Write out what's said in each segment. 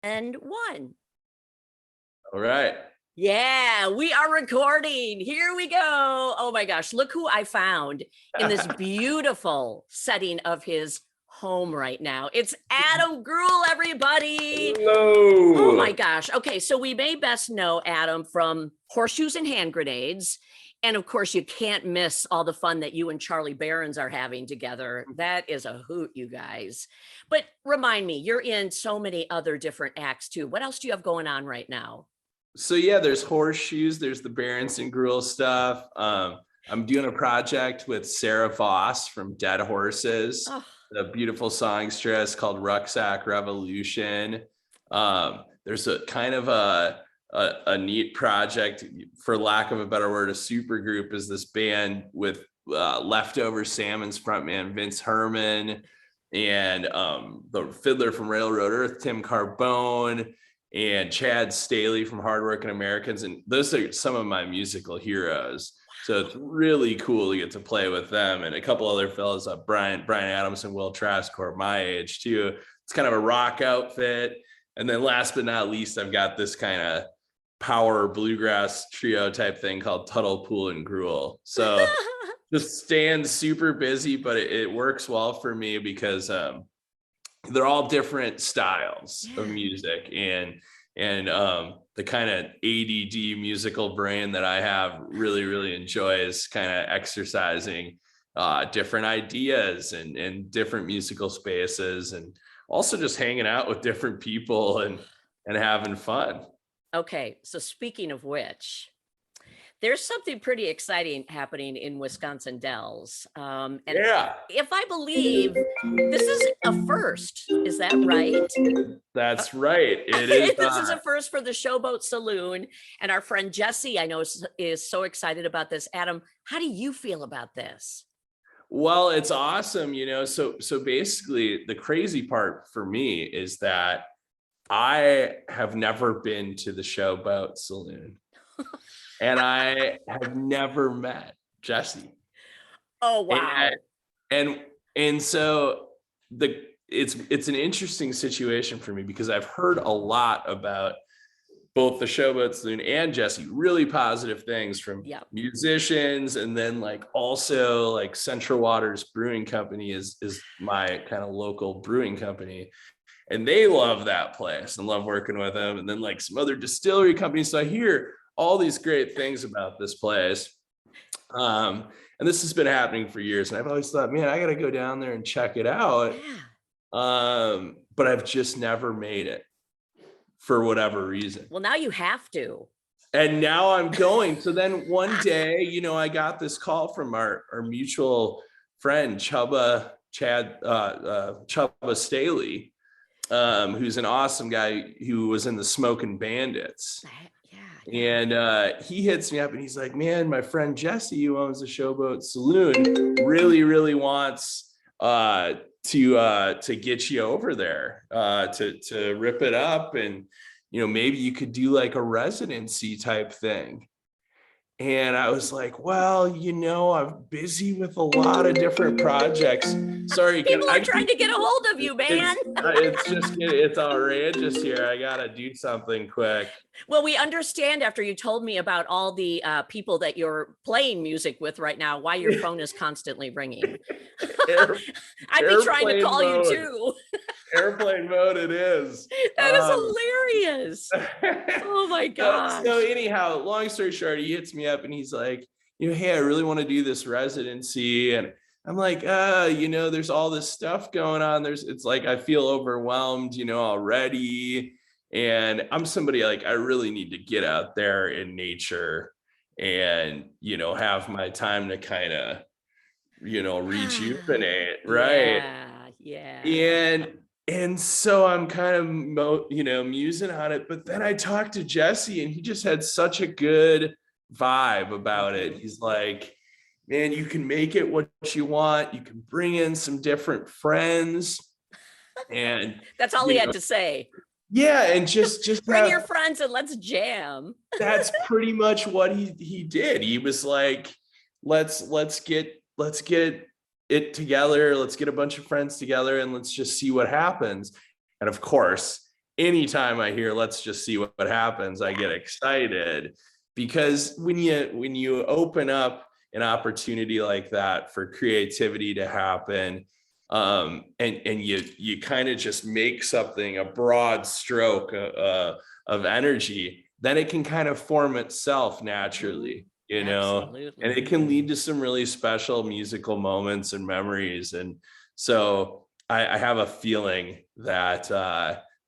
And one. All right. Yeah, we are recording. Here we go. Oh my gosh, look who I found in this beautiful setting of his home right now. It's Adam Greuel, everybody. Hello. Oh my gosh. Okay, so we may best know Adam from Horseshoes and Hand Grenades. And of course, you can't miss all the fun that you and Charlie Berens are having together. That is a hoot, you guys. But remind me, you're in so many other different acts too. What else do you have going on right now? So yeah, there's Horseshoes, there's the Berens and Greuel stuff. I'm doing a project with Sarah Voss from Dead Horses, a beautiful songstress called Rucksack Revolution. There's a kind of a neat project, for lack of a better word, a super group is this band with Leftover Salmon's frontman Vince Herman and the fiddler from Railroad Earth, Tim Carbone, and Chad Staley from Hardworking Americans. And those are some of my musical heroes. So it's really cool to get to play with them and a couple other fellows, Brian Adams and Will Traskor, my age too. It's kind of a rock outfit. And then last but not least, I've got this kind of power bluegrass trio type thing called Tuttle, Pool, and Greuel. So just staying super busy, but it works well for me because they're all different styles of music, and the kind of ADD musical brain that I have really enjoys kind of exercising different ideas and different musical spaces, and also just hanging out with different people and having fun. Okay, so speaking of which, there's something pretty exciting happening in Wisconsin Dells. And if I believe, this is a first. Is that right? That's right. It is. This is a first for the Showboat Saloon. And our friend Jesse, I know, is so excited about this. Adam, how do you feel about this? Well, it's awesome. So basically the crazy part for me is that I have never been to the Showboat Saloon. And I have never met Jesse. Oh wow! And so it's an interesting situation for me because I've heard a lot about both the Showboat Saloon and Jesse, really positive things from musicians, and then also Central Waters Brewing Company is my kind of local brewing company. And they love that place and love working with them. And then some other distillery companies. So I hear all these great things about this place. And this has been happening for years. And I've always thought, man, I got to go down there and check it out. But I've just never made it for whatever reason. Well, now you have to. And now I'm going. So then one day, I got this call from our mutual friend, Chubba Staley, who's an awesome guy who was in the Smoking Bandits. And he hits me up and he's like, man, my friend Jesse, who owns the Showboat Saloon, really wants to get you over there to rip it up, and maybe you could do a residency type thing. And I was like, well, I'm busy with a lot of different projects. Sorry, people are trying to get a hold of you, man. It's outrageous here. I gotta do something quick. Well, we understand after you told me about all the people that you're playing music with right now, why your phone is constantly ringing. I'd be trying to call you too. Airplane mode it is. That is hilarious. Oh my God. So anyhow, long story short, he hits me up and he's like, hey, I really want to do this residency. And I'm like, there's all this stuff going on. It's I feel overwhelmed, already. And I'm somebody I really need to get out there in nature and, have my time to kind of, rejuvenate. Right. Yeah. And so I'm kind of, musing on it. But then I talked to Jesse and he just had such a good vibe about it. He's like, man, you can make it what you want. You can bring in some different friends. And that's all he had to say. Yeah. And just bring your friends and let's jam. That's pretty much what he did. He was like, let's get it together. Let's get a bunch of friends together and let's just see what happens. And of course, anytime I hear let's just see what happens, I get excited, because when you open up an opportunity like that for creativity to happen, and you kind of just make something a broad stroke of energy, then it can kind of form itself naturally, and Absolutely. it can lead to some really special musical moments and memories. And so I have a feeling that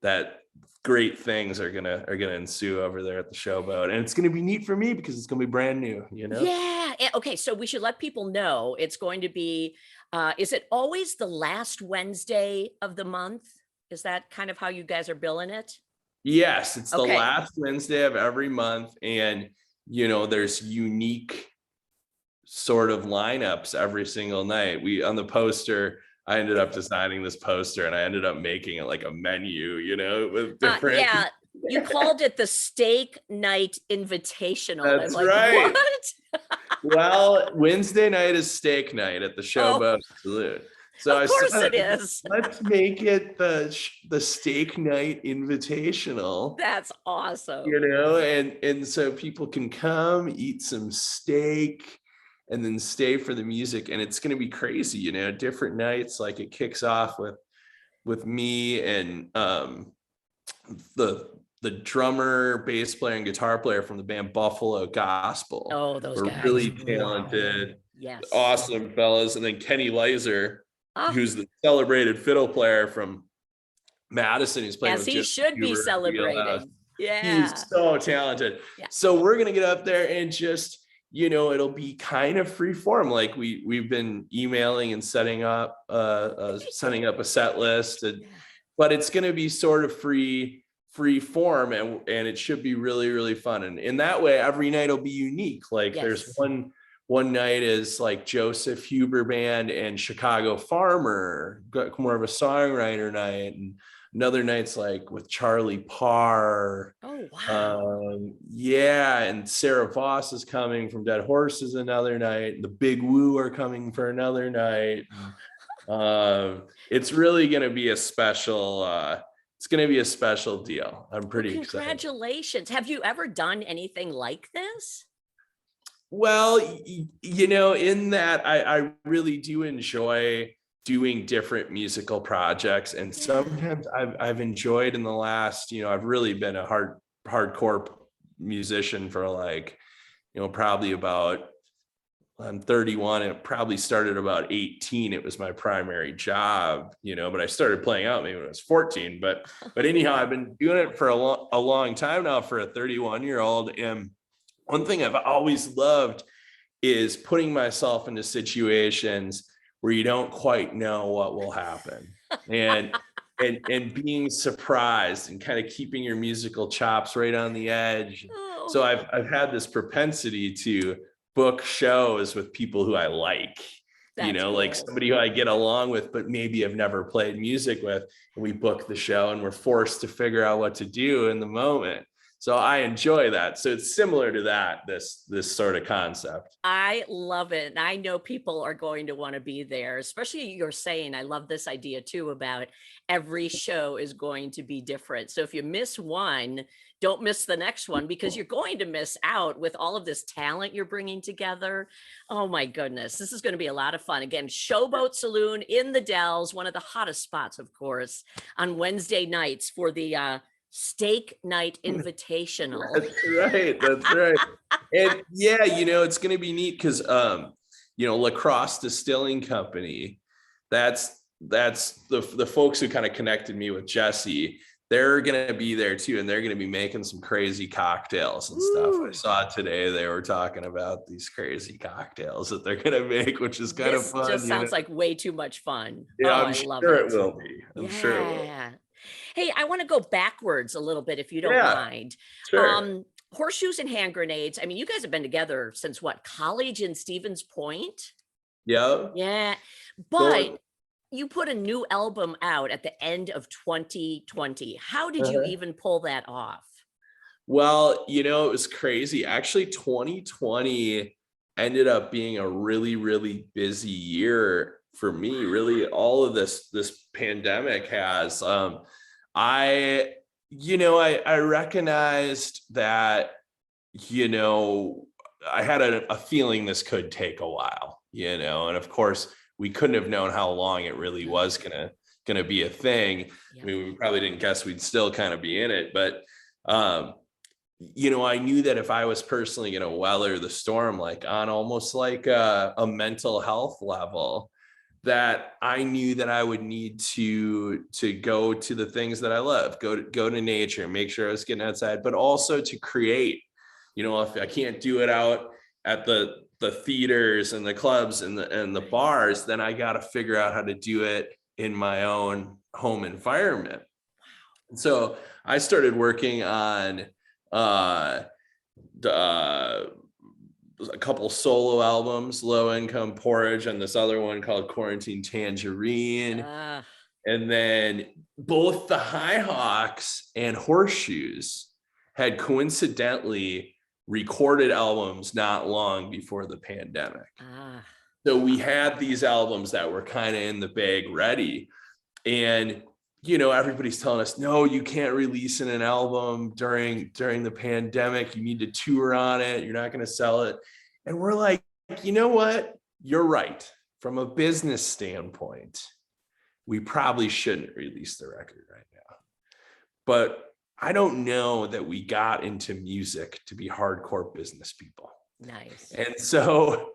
that great things are gonna ensue over there at the Showboat, and it's gonna be neat for me because it's gonna be brand new. Yeah. Okay. So we should let people know it's going to be, is it always the last Wednesday of the month? Is that kind of how you guys are billing it? Yes, it's the Okay. last Wednesday of every month, and there's unique sort of lineups every single night. We on the poster, I ended up designing this poster, and I ended up making it like a menu, with different. Yeah. You called it the Steak Night Invitational. And I'm That's like, right. what? Well, Wednesday night is steak night at the Oh, Showboat Saloon. So I of course said, it is. let's make it the Steak Night Invitational. That's awesome. And so people can come eat some steak and then stay for the music, and it's going to be crazy, different nights. Like, it kicks off with me and the drummer, bass player, and guitar player from the band Buffalo Gospel. Oh, those We're guys. really talented, Yes. awesome fellas. And then Kenny Lizer, Ah, who's the celebrated fiddle player from Madison, who's playing as with he Jim should be Huber at the Wheelhouse. celebrating. Yeah. He's so talented. Yeah. So we're gonna get up there and just, it'll be kind of free form. Like, we've been emailing and setting up a set list, but it's gonna be sort of free form, and it should be really, really fun. And in that way, every night will be unique. Like, there's one night is like Joseph Huber Band and Chicago Farmer, got more of a songwriter night, and another night's like with Charlie Parr. Oh, wow. Yeah, and Sarah Voss is coming from Dead Horses another night. The Big Woo are coming for another night. It's really going to be a special. It's going to be a special deal. I'm pretty excited. Congratulations. Have you ever done anything like this? Well, in that I really do enjoy doing different musical projects, and sometimes I've enjoyed in the last, I've really been a hardcore musician for like, probably about, I'm 31, and it probably started about 18. It was my primary job, but I started playing out maybe when I was 14. But anyhow, I've been doing it for a long time now for a 31-year-old. And one thing I've always loved is putting myself into situations where you don't quite know what will happen, and being surprised, and kind of keeping your musical chops right on the edge. Oh. So I've had this propensity to book shows with people who I like, like somebody who I get along with, but maybe I've never played music with, and we book the show and we're forced to figure out what to do in the moment. So I enjoy that. So it's similar to that, this sort of concept. I love it. And I know people are going to want to be there, especially you're saying, I love this idea too about every show is going to be different. So if you miss one, don't miss the next one, because you're going to miss out with all of this talent you're bringing together. Oh my goodness. This is going to be a lot of fun. Again, Showboat Saloon in the Dells, one of the hottest spots, of course, on Wednesday nights for the Steak Night Invitational. That's right. And yeah, it's going to be neat because Lacrosse Distilling Company, that's the folks who kind of connected me with Jesse. They're going to be there too, and they're going to be making some crazy cocktails and stuff. I saw today they were talking about these crazy cocktails that they're going to make, which is kind of fun. Just sounds like way too much fun. Yeah, Oh, I'm I love sure it. it will be. I'm sure it will. Hey, I want to go backwards a little bit, if you don't mind. Sure. Horseshoes and Hand Grenades. I mean, you guys have been together since what, college in Stevens Point? Yeah. Yeah. But you put a new album out at the end of 2020. How did you even pull that off? Well, it was crazy. Actually, 2020 ended up being a really, really busy year for me. Really, all of this pandemic has. I I recognized that, I had a feeling this could take a while, and of course we couldn't have known how long it really was gonna be a thing. Yep. I mean, we probably didn't guess we'd still kind of be in it, but I knew that if I was personally going to weather the storm, like on almost like a mental health level, that I knew that I would need to go to the things that I love, go to nature, make sure I was getting outside, but also to create. If I can't do it out at the theaters and the clubs and the bars, then I got to figure out how to do it in my own home environment. And so I started working on a couple solo albums, Low Income Porridge, and this other one called Quarantine Tangerine. And then both the High Hawks and Horseshoes had coincidentally recorded albums not long before the pandemic. So we had these albums that were kind of in the bag ready. And everybody's telling us, no, you can't release an album during the pandemic. You need to tour on it. You're not going to sell it. And we're like, you know what? You're right. From a business standpoint, we probably shouldn't release the record right now. But I don't know that we got into music to be hardcore business people. Nice. And so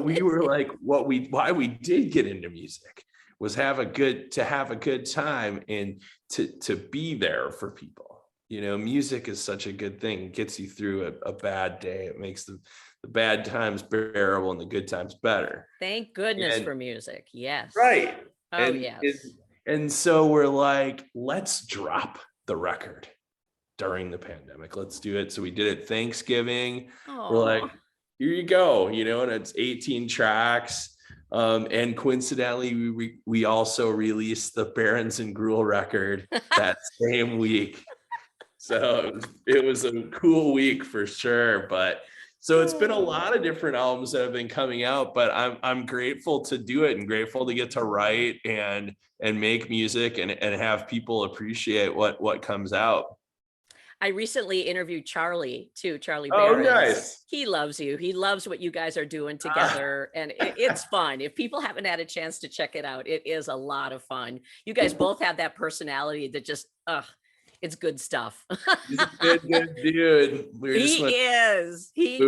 we were like, why we did get into music was have a good time and to be there for people. Music is such a good thing. It gets you through a bad day. It makes the bad times bearable and the good times better. Thank goodness for music. Yes. Right. Oh, yes. And so we're like, let's drop the record during the pandemic. Let's do it. So we did it Thanksgiving. Aww. We're like, here you go, and it's 18 tracks. And coincidentally, we also released the Berens and Greuel record that same week. So it was a cool week for sure. But so it's been a lot of different albums that have been coming out, but I'm grateful to do it and grateful to get to write and make music and have people appreciate what comes out. I recently interviewed Charlie too, Charlie Oh, Berens. nice. He loves you. He loves what you guys are doing together. And it's fun. If people haven't had a chance to check it out, it is a lot of fun. You guys both have that personality that just, it's good stuff. He's a good dude. He is. We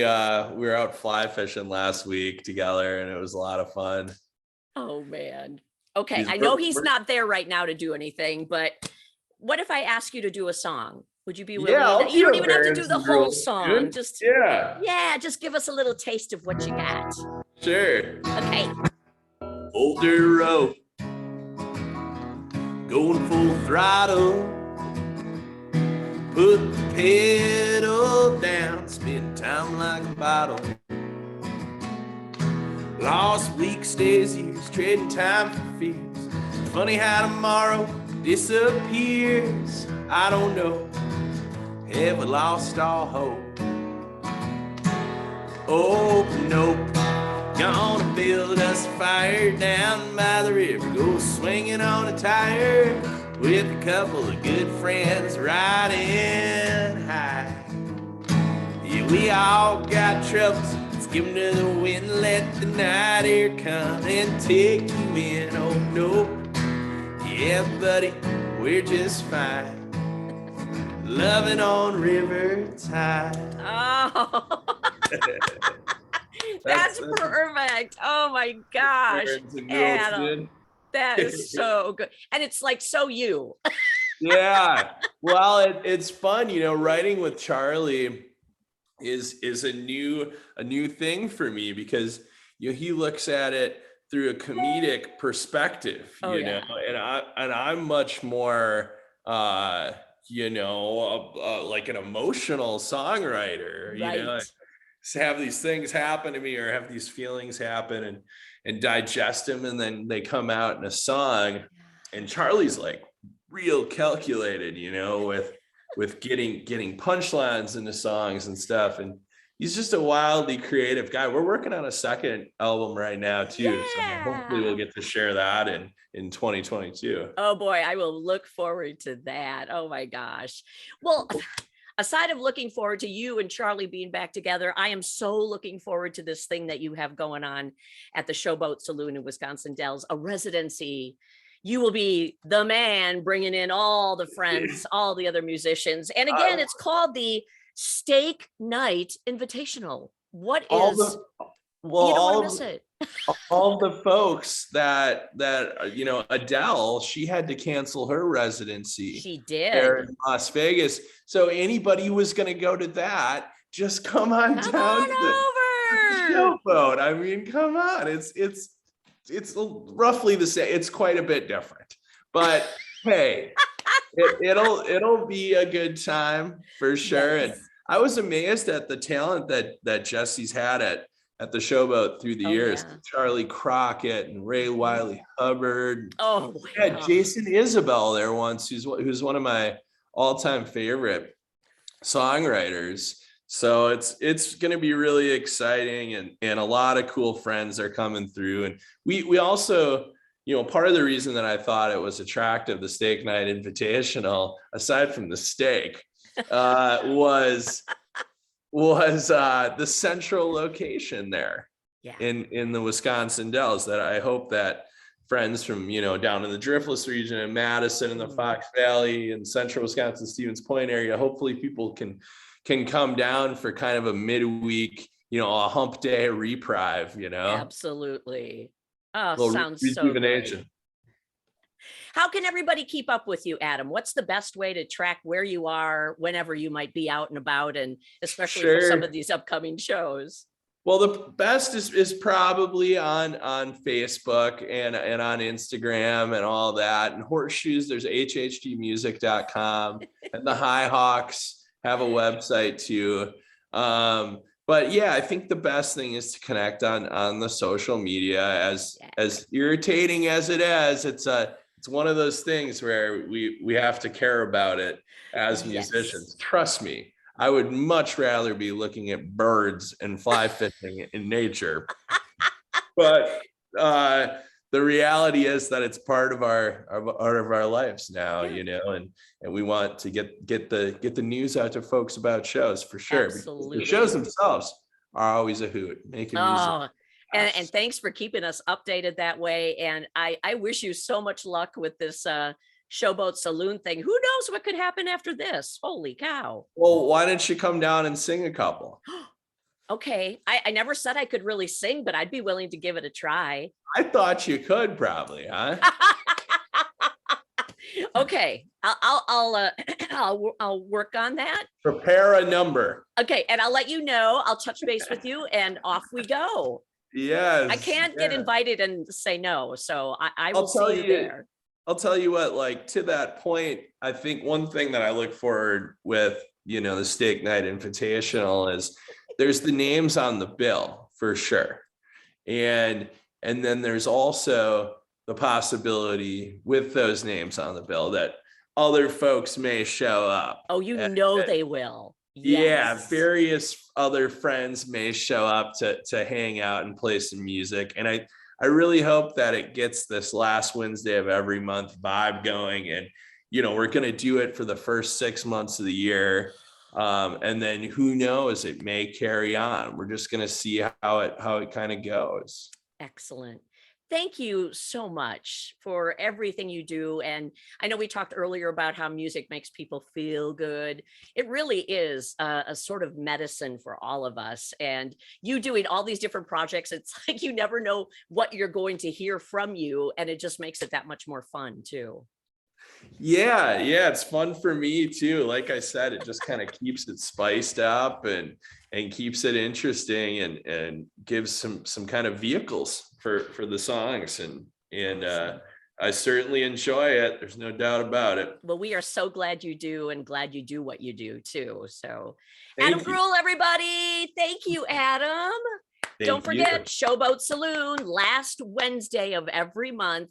were out fly fishing last week together and it was a lot of fun. Oh man. Okay. I know he's not there right now to do anything, but what if I ask you to do a song? Would you be willing? Yeah, you don't even have to do the whole song. Dude. Just just give us a little taste of what you got. Sure. Okay. Old dirt road, going full throttle. Put the pedal down, spend time like a bottle. Lost weeks, days, years, trading time for fears. Funny how tomorrow disappears. I don't know, have we lost all hope? Oh, nope. Gonna build us a fire down by the river. Go swinging on a tire with a couple of good friends riding high. Yeah, we all got troubles. Let's give them to the wind. Let the night air come and take you in. Oh, no. Yeah, buddy, we're just fine. Loving on river tide. Oh, that's perfect. Oh my gosh, Adam, that is so good, and it's like so you. Yeah, well, it's fun, writing with Charlie is a new thing for me because he looks at it through a comedic perspective, know, and I'm much more, like an emotional songwriter, right. Have these things happen to me or have these feelings happen and digest them. And then they come out in a song, and Charlie's like real calculated, with getting punchlines into songs and stuff. And he's just a wildly creative guy. We're working on a second album right now too. So hopefully we'll get to share that in 2022. Oh boy, I will look forward to that. Oh my gosh. Well, aside of looking forward to you and Charlie being back together, I am so looking forward to this thing that you have going on at the Showboat Saloon in Wisconsin Dells, a residency. You will be the man bringing in all the friends, all the other musicians. And again, it's called the Steak Night Invitational. What is, you don't want to miss it. All the folks that Adele, she had to cancel her residency. She did. There in Las Vegas. So anybody who was going to go to that, just come on down to the Showboat. I mean, come on. It's roughly the same. It's quite a bit different, but hey, it'll be a good time for sure. Yes. And I was amazed at the talent that Jesse's had at the Showboat through the years. Yeah. Charlie Crockett and Ray Wiley Hubbard. Oh, yeah, Jason Isabel there once, who's one of my all-time favorite songwriters. So it's going to be really exciting, and a lot of cool friends are coming through. And we also, part of the reason that I thought it was attractive, the Steak Night Invitational, aside from the steak, was the central location there in the Wisconsin Dells, that I hope that friends from, down in the Driftless region and Madison and the Fox Valley and central Wisconsin, Stevens Point area, hopefully people can come down for kind of a midweek, a hump day reprieve, Absolutely. Oh, sounds so great. How can everybody keep up with you, Adam? What's the best way to track where you are whenever you might be out and about, and especially for some of these upcoming shows? Well, the best is probably on Facebook and on Instagram and all that. And Horseshoes, there's hhdmusic.com, and the High Hawks have a website too. But yeah, I think the best thing is to connect on the social media. As irritating as it is, it's one of those things where we have to care about it as musicians. Trust me, I would much rather be looking at birds and fly fishing in nature. But the reality is that it's part of our lives now, and we want to get the news out to folks about shows for sure. Absolutely. The shows themselves are always a hoot. Making music. And thanks for keeping us updated that way. And I wish you so much luck with this Showboat Saloon thing. Who knows what could happen after this? Holy cow. Well, why don't you come down and sing a couple? Okay. I never said I could really sing, but I'd be willing to give it a try. I thought you could probably, huh? Okay. I'll work on that. Prepare a number. Okay. And I'll let you know. I'll touch base with you and off we go. Yes. I can't get invited and say no. So I will see you there. I'll tell you what, like, to that point, I think one thing that I look forward with, the Steak Night Invitational is there's the names on the bill for sure. And then there's also the possibility with those names on the bill that other folks may show up. Oh, they will. Yes. Yeah, various other friends may show up to hang out and play some music. And I really hope that it gets this last Wednesday of every month vibe going. And, we're going to do it for the first 6 months of the year. And then who knows, it may carry on. We're just going to see how it kind of goes. Excellent. Thank you so much for everything you do. And I know we talked earlier about how music makes people feel good. It really is a sort of medicine for all of us. And you doing all these different projects, it's like you never know what you're going to hear from you. And it just makes it that much more fun too. Yeah, it's fun for me too. Like I said, it just kind of keeps it spiced up and keeps it interesting and gives some kind of vehicles for the songs, and I certainly enjoy it. There's no doubt about it. Well, we are so glad you do, and glad you do what you do too. So Adam Greuel, everybody. Thank you, Adam. Don't forget Showboat Saloon, last Wednesday of every month.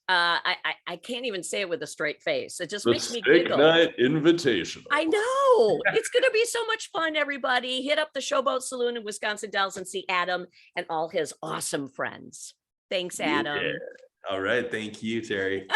I can't even say it with a straight face. It just The makes me Steak giggle. Night Invitational. I know. It's going to be so much fun, everybody. Hit up the Showboat Saloon in Wisconsin Dells and see Adam and all his awesome friends. Thanks, Adam. All right. Thank you, Teri.